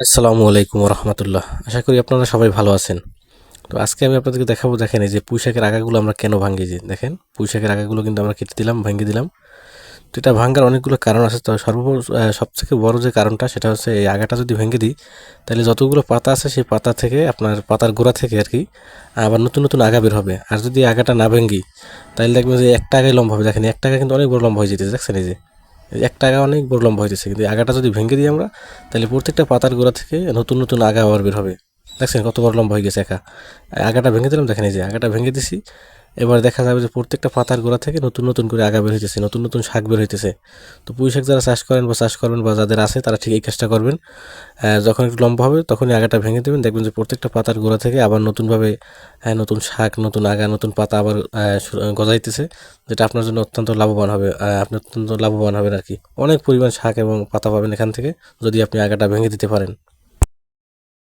আসসালামু আলাইকুম রহমতুল্লাহ। আশা করি আপনারা সবাই ভালো আছেন। তো আজকে আমি আপনাদেরকে দেখাবো, দেখেন এই যে পুঁইশাকের আগাগুলো আমরা কেন ভাঙি। যে দেখেন পুঁইশাকের আগাগুলো কিন্তু আমরা কেটে দিলাম, ভেঙে দিলাম। তো এটা ভাঙার অনেকগুলো কারণ আছে। তো সবথেকে বড় যে কারণটা সেটা হচ্ছে এই আগাটা যদি ভেঙে দিই, তাহলে যতগুলো পাতা আছে সেই পাতা থেকে আপনার পাতার গোড়া থেকে আর কি আবার নতুন নতুন আগা বের হবে। আর যদি আগাটা না ভেঙ্গি, তাহলে দেখবেন যে একটা আগাই লম্বা হবে। দেখেন একটা আগা কিন্তু অনেক বড় লম্বা হয়ে যেতেছে, দেখছেন এই যে একটা আগা অনেক বড় লম্বা হইতেছে। কিন্তু এই আগাটা যদি ভেঙে দিই আমরা, তাহলে প্রত্যেকটা পাতার গোড়া থেকে নতুন নতুন আগা আবার বের হবে। দেখছেন কত বড় লম্বা হয়ে গেছে একা। আগাটা ভেঙে দিলাম, দেখেন এই যে আগাটা ভেঙে দিছি। এবার দেখা যাবে যে প্রত্যেকটা পাতার গোড়া থেকে নতুন নতুন করে আগা বের হইতেছে, নতুন নতুন শাক বের হইতেছে। তো পুঁই শাক যারা চাষ করেন বা চাষ করবেন বা যাদের আছে তারা ঠিক এই কাজটা করবেন। যখন একটু লম্বা হবে তখনই আগাটা ভেঙে দেবেন, দেখবেন যে প্রত্যেকটা পাতার গোড়া থেকে আবার নতুনভাবে নতুন শাক, নতুন আগা, নতুন পাতা আবার গজাইতেছে। যেটা আপনার জন্য অত্যন্ত লাভবান হবে। আপনি অত্যন্ত লাভবান হবেন আর কি। অনেক পরিমাণ শাক এবং পাতা পাবেন এখান থেকে, যদি আপনি আগাটা ভেঙে দিতে পারেন।